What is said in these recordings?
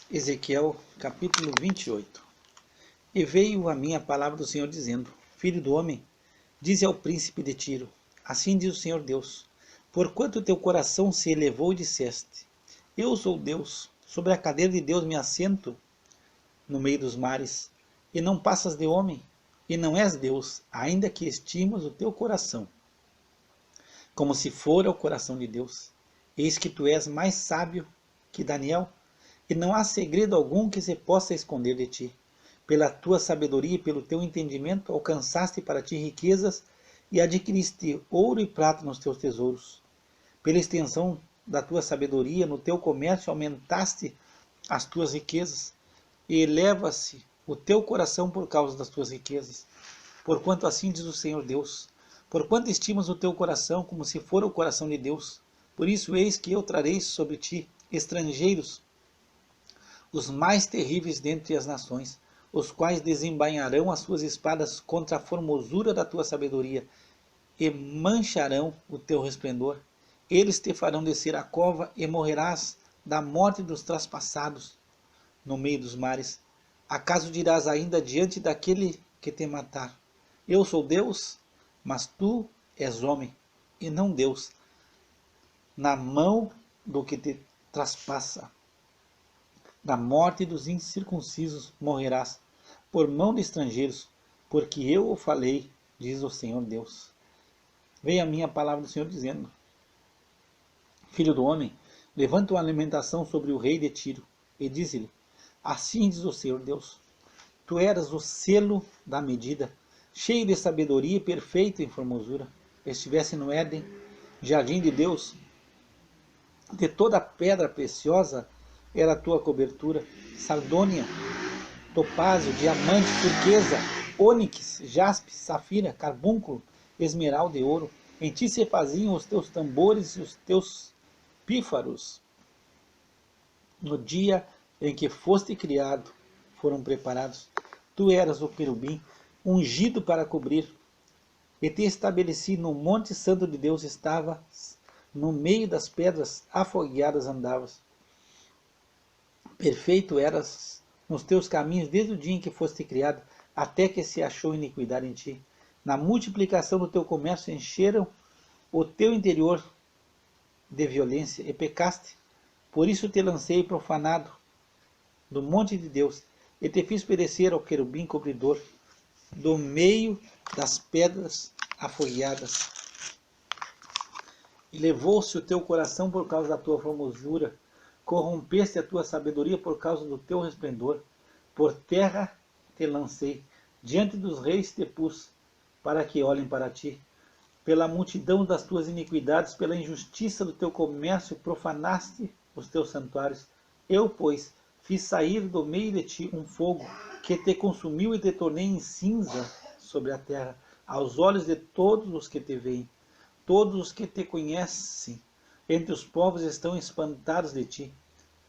Ezequiel capítulo 28. E veio a mim a palavra do Senhor dizendo: Filho do homem, dize ao príncipe de Tiro, assim diz o Senhor Deus, porquanto teu coração se elevou e disseste, eu sou Deus, sobre a cadeira de Deus me assento no meio dos mares, e não passas de homem, e não és Deus, ainda que estimas o teu coração, como se fora o coração de Deus. Eis que tu és mais sábio que Daniel, e não há segredo algum que se possa esconder de ti. Pela tua sabedoria e pelo teu entendimento alcançaste para ti riquezas e adquiriste ouro e prata nos teus tesouros. Pela extensão da tua sabedoria no teu comércio aumentaste as tuas riquezas, e eleva-se o teu coração por causa das tuas riquezas. Porquanto assim diz o Senhor Deus, porquanto estimas o teu coração como se fora o coração de Deus, por isso eis que eu trarei sobre ti estrangeiros, os mais terríveis dentre as nações, os quais desembainharão as suas espadas contra a formosura da tua sabedoria, e mancharão o teu resplendor. Eles te farão descer a cova, e morrerás da morte dos traspassados no meio dos mares. Acaso dirás ainda diante daquele que te matar, eu sou Deus? Mas tu és homem, e não Deus, na mão do que te traspassa. Da morte dos incircuncisos morrerás, por mão de estrangeiros, porque eu o falei, diz o Senhor Deus. Veio a minha palavra do Senhor dizendo, Filho do homem, levanta uma alimentação sobre o rei de Tiro, e diz-lhe, assim diz o Senhor Deus, tu eras o selo da medida, cheio de sabedoria e perfeito em formosura, estivesse no Éden, jardim de Deus, de toda pedra preciosa era a tua cobertura, sardônia, topázio, diamante, turquesa, ônix, jaspe, safira, carbúnculo, esmeralda e ouro. Em ti se faziam os teus tambores e os teus pífaros. No dia em que foste criado, foram preparados. Tu eras o querubim, ungido para cobrir. E te estabeleci no monte santo de Deus, estavas no meio das pedras afogueadas andavas. Perfeito eras nos teus caminhos desde o dia em que foste criado, até que se achou iniquidade em ti. Na multiplicação do teu comércio encheram o teu interior de violência e pecaste. Por isso te lancei profanado do monte de Deus, e te fiz perecer ao querubim cobridor, do meio das pedras afogueadas. E levou-se o teu coração por causa da tua formosura, corrompeste a tua sabedoria por causa do teu resplendor. Por terra te lancei, diante dos reis te pus, para que olhem para ti. Pela multidão das tuas iniquidades, pela injustiça do teu comércio, profanaste os teus santuários. Eu, pois, fiz sair do meio de ti um fogo, que te consumiu e te tornei em cinza sobre a terra, aos olhos de todos os que te veem. Todos os que te conhecem entre os povos estão espantados de ti.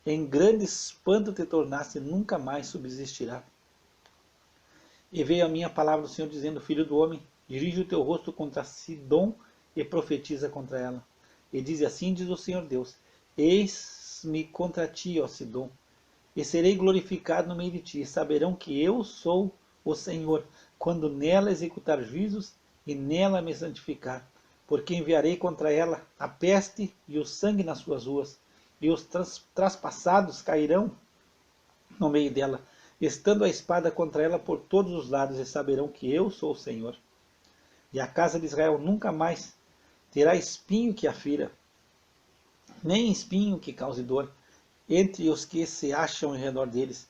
Em grande espanto te tornaste, nunca mais subsistirá. E veio a minha palavra do Senhor dizendo, Filho do homem, dirige o teu rosto contra Sidom e profetiza contra ela. E diz assim, diz o Senhor Deus, eis-me contra ti, ó Sidom, e serei glorificado no meio de ti, e saberão que eu sou o Senhor, quando nela executar juízos e nela me santificar. Porque enviarei contra ela a peste e o sangue nas suas ruas, e os traspassados cairão no meio dela, estando a espada contra ela por todos os lados, e saberão que eu sou o Senhor. E a casa de Israel nunca mais terá espinho que a fira, nem espinho que cause dor, entre os que se acham em redor deles,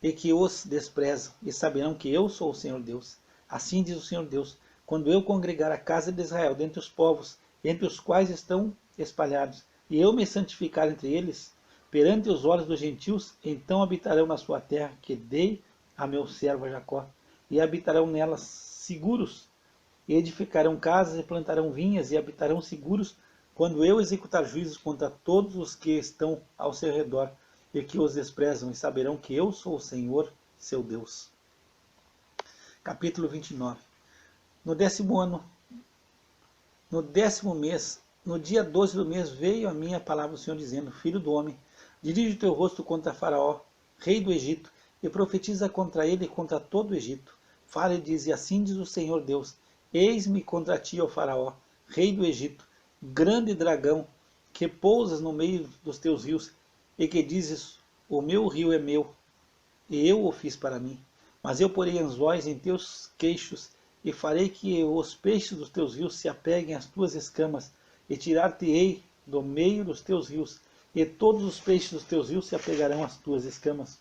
e que os desprezam, e saberão que eu sou o Senhor Deus. Assim diz o Senhor Deus, quando eu congregar a casa de Israel dentre os povos, entre os quais estão espalhados, e eu me santificar entre eles, perante os olhos dos gentios, então habitarão na sua terra, que dei a meu servo Jacó, e habitarão nela seguros, e edificarão casas e plantarão vinhas, e habitarão seguros, quando eu executar juízos contra todos os que estão ao seu redor, e que os desprezam, e saberão que eu sou o Senhor, seu Deus. Capítulo 29. No 10º ano, no 10º mês, no dia 12 do mês, veio a minha palavra do Senhor dizendo, Filho do homem, dirige o teu rosto contra Faraó, rei do Egito, e profetiza contra ele e contra todo o Egito. Fala e diz, e assim diz o Senhor Deus, eis-me contra ti, ó Faraó, rei do Egito, grande dragão, que pousas no meio dos teus rios, e que dizes, o meu rio é meu, e eu o fiz para mim. Mas eu porei anzóis em teus queixos, e farei que os peixes dos teus rios se apeguem às tuas escamas, e tirar-te-ei do meio dos teus rios, e todos os peixes dos teus rios se apegarão às tuas escamas.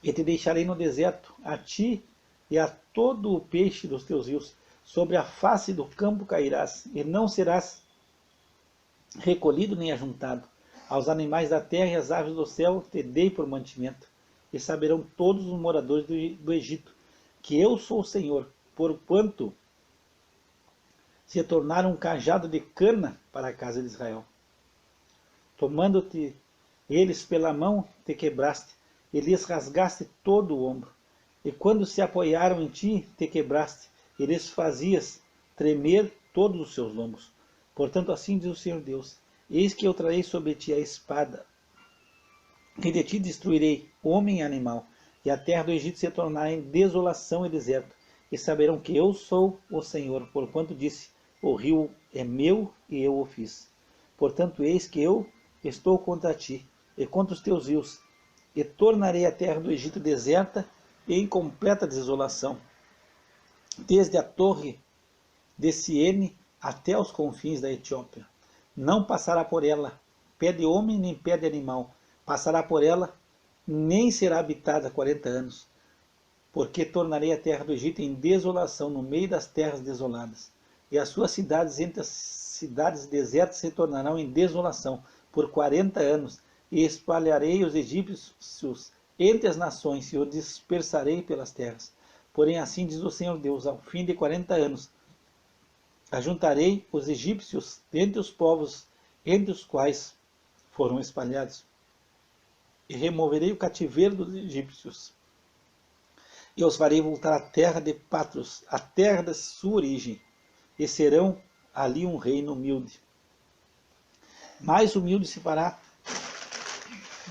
E te deixarei no deserto, a ti e a todo o peixe dos teus rios. Sobre a face do campo cairás, e não serás recolhido nem ajuntado. Aos animais da terra e às aves do céu te dei por mantimento. E saberão todos os moradores do Egito, que eu sou o Senhor, porquanto se tornaram um cajado de cana para a casa de Israel. Tomando-te eles pela mão, te quebraste, e lhes rasgaste todo o ombro. E quando se apoiaram em ti, te quebraste, e lhes fazias tremer todos os seus lombos. Portanto, assim diz o Senhor Deus, eis que eu trarei sobre ti a espada, e de ti destruirei homem e animal, e a terra do Egito se tornará em desolação e deserto, e saberão que eu sou o Senhor, porquanto disse, o rio é meu e eu o fiz. Portanto, eis que eu estou contra ti, e contra os teus rios, e tornarei a terra do Egito deserta e em completa desolação, desde a torre de Siene até os confins da Etiópia. Não passará por ela pé de homem nem pé de animal, passará por ela, nem será habitada 40 anos, porque tornarei a terra do Egito em desolação no meio das terras desoladas, e as suas cidades entre as cidades desertas se tornarão em desolação por 40 anos, e espalharei os egípcios entre as nações, e os dispersarei pelas terras. Porém, assim diz o Senhor Deus, ao fim de 40 anos, ajuntarei os egípcios dentre os povos entre os quais foram espalhados, e removerei o cativeiro dos egípcios, e os farei voltar à terra de Patros, a terra da sua origem, e serão ali um reino humilde. Mais humilde se fará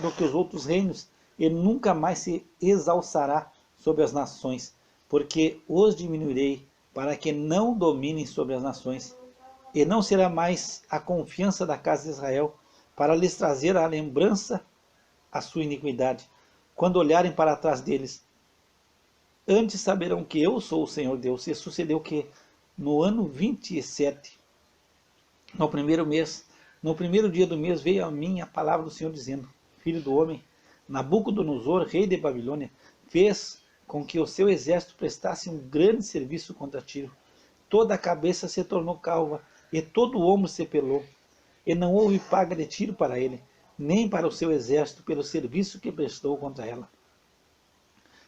do que os outros reinos, e nunca mais se exalçará sobre as nações, porque os diminuirei, para que não dominem sobre as nações, e não será mais a confiança da casa de Israel, para lhes trazer a lembrança a sua iniquidade, quando olharem para trás deles. Antes saberão que eu sou o Senhor Deus. E sucedeu que, no ano 27, no primeiro mês, no primeiro dia do mês, veio a mim a palavra do Senhor, dizendo, filho do homem, Nabucodonosor, rei de Babilônia, fez com que o seu exército prestasse um grande serviço contra Tiro. Toda a cabeça se tornou calva, e todo o ombro se pelou, e não houve paga de Tiro para ele, nem para o seu exército pelo serviço que prestou contra ela.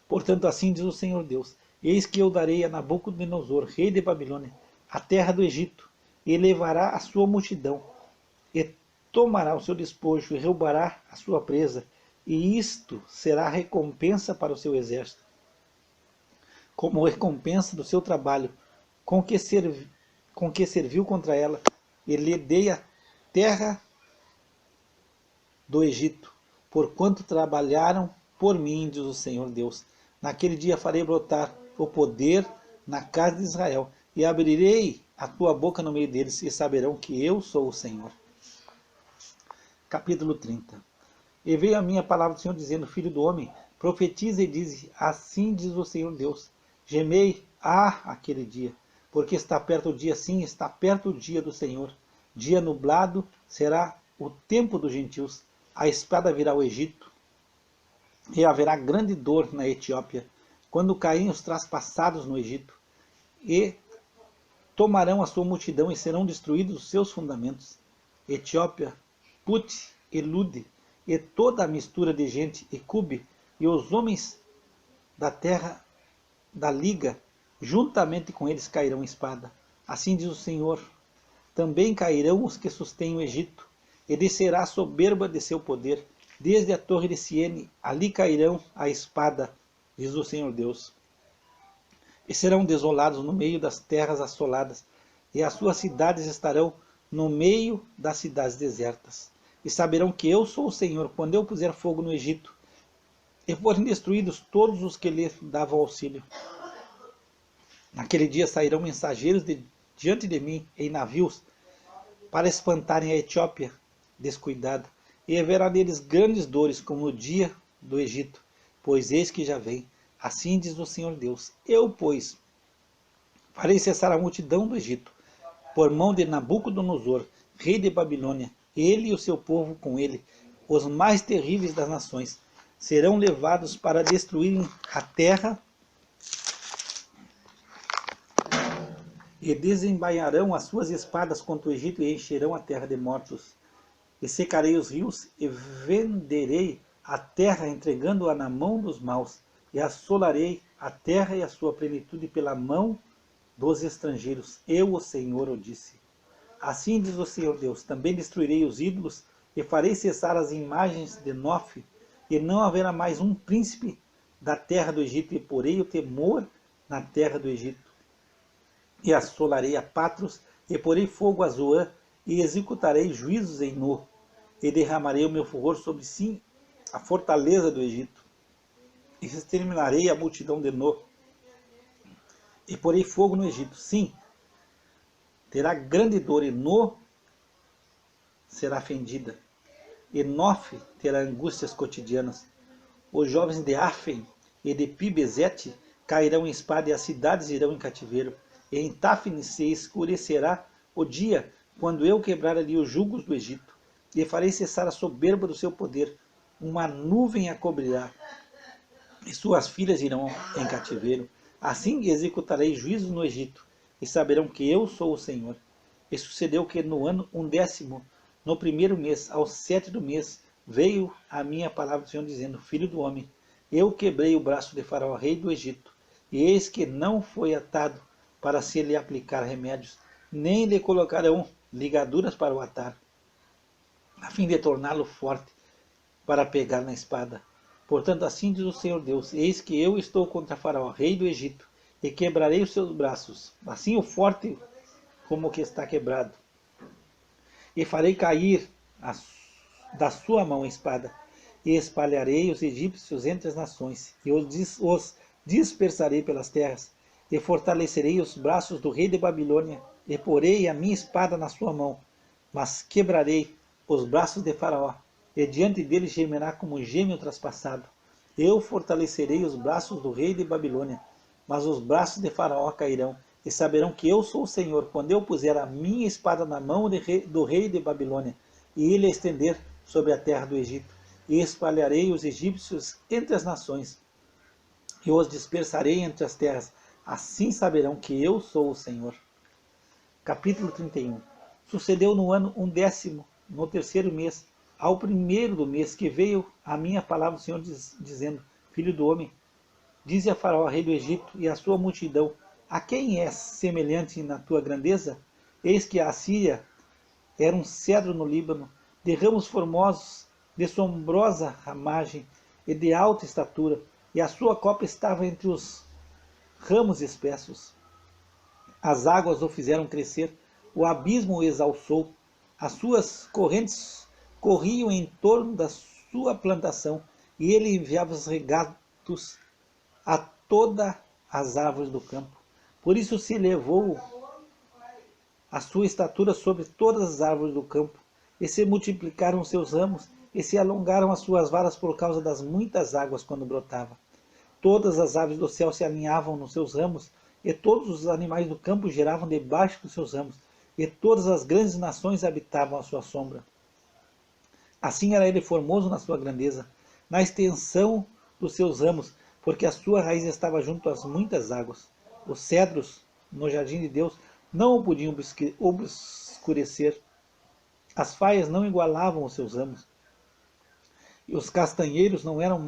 Portanto, assim diz o Senhor Deus, eis que eu darei a Nabucodonosor, rei de Babilônia, a terra do Egito, e levará a sua multidão, e tomará o seu despojo, e roubará a sua presa, e isto será recompensa para o seu exército, como recompensa do seu trabalho, com que serviu contra ela, e lhe dei a terra do Egito, porquanto trabalharam por mim, diz o Senhor Deus. Naquele dia farei brotar o poder na casa de Israel, e abrirei a tua boca no meio deles, e saberão que eu sou o Senhor. Capítulo 30. E veio a minha palavra do Senhor, dizendo, filho do homem, profetiza e diz, assim diz o Senhor Deus, gemei, aquele dia, porque está perto o dia, sim, está perto o dia do Senhor. Dia nublado será o tempo dos gentios, a espada virá ao Egito, e haverá grande dor na Etiópia, quando caírem os traspassados no Egito, e tomarão a sua multidão, e serão destruídos os seus fundamentos. Etiópia, Put e Lude, e toda a mistura de gente, e Cube, e os homens da terra da liga, juntamente com eles cairão espada. Assim diz o Senhor, também cairão os que sustêm o Egito, e descerá a soberba de seu poder, desde a torre de Siene, ali cairão a espada, diz o Senhor Deus. E serão desolados no meio das terras assoladas, e as suas cidades estarão no meio das cidades desertas. E saberão que eu sou o Senhor, quando eu puser fogo no Egito, e forem destruídos todos os que lhe davam auxílio. Naquele dia sairão mensageiros diante de mim em navios, para espantarem a Etiópia descuidada, e haverá neles grandes dores, como no dia do Egito, pois eis que já vem, assim diz o Senhor Deus. Eu, pois, farei cessar a multidão do Egito, por mão de Nabucodonosor, rei de Babilônia, ele e o seu povo com ele, os mais terríveis das nações, serão levados para destruírem a terra e desembainharão as suas espadas contra o Egito e encherão a terra de mortos. E secarei os rios e venderei a terra, entregando-a na mão dos maus, e assolarei a terra e a sua plenitude pela mão dos estrangeiros. Eu, o Senhor, o disse. Assim diz o Senhor Deus, também destruirei os ídolos e farei cessar as imagens de Nofe, e não haverá mais um príncipe da terra do Egito, e porei o temor na terra do Egito. E assolarei a Patros, e porei fogo a Zoã, e executarei juízos em No, e derramarei o meu furor sobre sim a fortaleza do Egito, e exterminarei a multidão de No, e porei fogo no Egito. Sim, terá grande dor, e No será fendida, e Nofe terá angústias cotidianas. Os jovens de Afen e de Pibezete cairão em espada, e as cidades irão em cativeiro. E em Táfnis se escurecerá o dia, quando eu quebrar ali os jugos do Egito, e farei cessar a soberba do seu poder. Uma nuvem a cobrirá, e suas filhas irão em cativeiro. Assim executarei juízo no Egito, e saberão que eu sou o Senhor. E sucedeu que no ano 11º, no primeiro mês, ao 7º do mês, veio a minha palavra do Senhor, dizendo: Filho do homem, eu quebrei o braço de Faraó, rei do Egito, e eis que não foi atado para se lhe aplicar remédios, nem lhe colocarão ligaduras para o atar, a fim de torná-lo forte para pegar na espada. Portanto, assim diz o Senhor Deus: eis que eu estou contra Faraó, rei do Egito, e quebrarei os seus braços, assim o forte como o que está quebrado, e farei cair da sua mão a espada, e espalharei os egípcios entre as nações, e os dispersarei pelas terras, e fortalecerei os braços do rei de Babilônia, e porei a minha espada na sua mão, mas quebrarei os braços de Faraó, e diante dele gemerá como geme o traspassado. Eu fortalecerei os braços do rei de Babilônia, mas os braços de Faraó cairão, e saberão que eu sou o Senhor, quando eu puser a minha espada na mão do rei de Babilônia, e ele a estender sobre a terra do Egito, e espalharei os egípcios entre as nações, e os dispersarei entre as terras. Assim saberão que eu sou o Senhor. Capítulo 31. Sucedeu no ano 11º, no 3º mês, ao 1º do mês, que veio a minha palavra do Senhor, dizendo: Filho do homem, dize a Faraó, rei do Egito, e a sua multidão: a quem és semelhante na tua grandeza? Eis que a Assíria era um cedro no Líbano, de ramos formosos, de sombrosa ramagem e de alta estatura, e a sua copa estava entre os ramos espessos. As águas o fizeram crescer, o abismo o exalçou, as suas correntes corriam em torno da sua plantação, e ele enviava os regatos a todas as árvores do campo. Por isso se elevou a sua estatura sobre todas as árvores do campo, e se multiplicaram os seus ramos, e se alongaram as suas varas por causa das muitas águas quando brotava. Todas as aves do céu se alinhavam nos seus ramos, e todos os animais do campo giravam debaixo dos seus ramos, e todas as grandes nações habitavam à sua sombra. Assim era ele formoso na sua grandeza, na extensão dos seus ramos, porque a sua raiz estava junto às muitas águas. Os cedros, no jardim de Deus, não o podiam obscurecer. As faias não igualavam os seus ramos. E os castanheiros não eram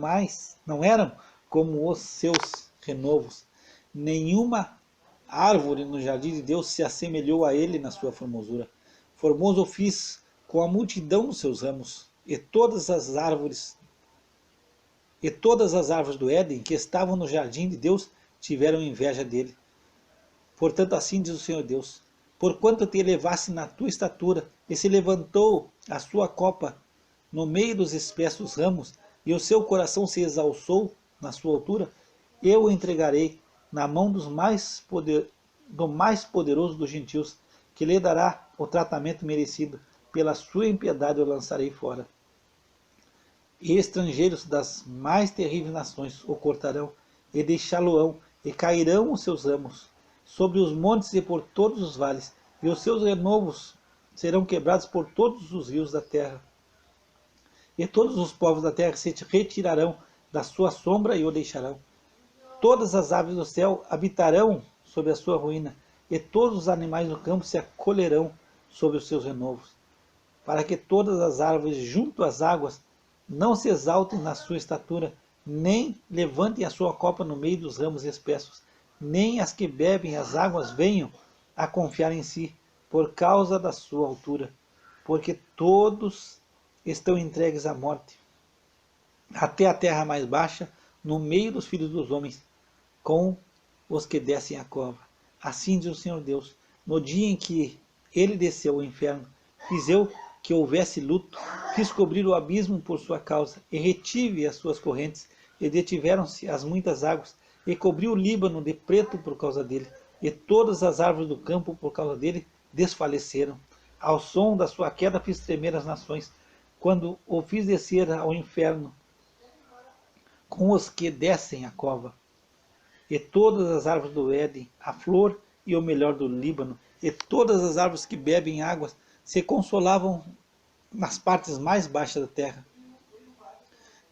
como os seus renovos. Nenhuma árvore no jardim de Deus se assemelhou a ele na sua formosura. Formoso o fiz com a multidão dos seus ramos, e todas as árvores do Éden que estavam no jardim de Deus tiveram inveja dele. Portanto, assim diz o Senhor Deus: porquanto te elevaste na tua estatura, e se levantou a sua copa no meio dos espessos ramos, e o seu coração se exalçou na sua altura, eu o entregarei na mão do mais poderoso dos gentios, que lhe dará o tratamento merecido. Pela sua impiedade o lançarei fora. E estrangeiros das mais terríveis nações o cortarão, e deixá-lo-ão, e cairão os seus ramos sobre os montes e por todos os vales, e os seus renovos serão quebrados por todos os rios da terra. E todos os povos da terra se retirarão da sua sombra e o deixarão. Todas as aves do céu habitarão sob a sua ruína, e todos os animais do campo se acolherão sob os seus renovos, para que todas as árvores junto às águas não se exaltem na sua estatura, nem levantem a sua copa no meio dos ramos espessos, nem as que bebem as águas venham a confiar em si, por causa da sua altura, porque todos estão entregues à morte, até a terra mais baixa, no meio dos filhos dos homens, com os que descem à cova. Assim diz o Senhor Deus, no dia em que ele desceu ao inferno, fiz eu que houvesse luto, fiz cobrir o abismo por sua causa, e retive as suas correntes, e detiveram-se as muitas águas, e cobri o Líbano de preto por causa dele, e todas as árvores do campo por causa dele desfaleceram. Ao som da sua queda fiz tremer as nações, quando o fiz descer ao inferno, com os que descem à cova. E todas as árvores do Éden, a flor e o melhor do Líbano, e todas as árvores que bebem águas, se consolavam nas partes mais baixas da terra.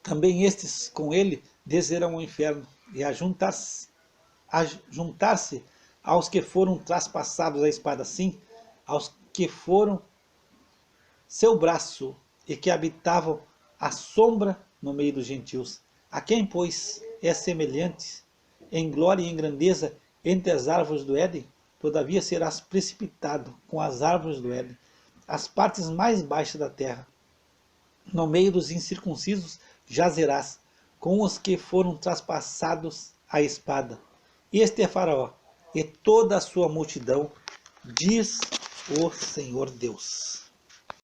Também estes com ele descerão ao inferno, e a juntar-se aos que foram traspassados à espada, sim, aos que foram seu braço, e que habitavam a sombra no meio dos gentios. A quem, pois, é semelhante em glória e em grandeza entre as árvores do Éden? Todavia serás precipitado com as árvores do Éden, as partes mais baixas da terra. No meio dos incircuncisos jazerás, com os que foram traspassados à espada. Este é Faraó, e toda a sua multidão, diz o Senhor Deus.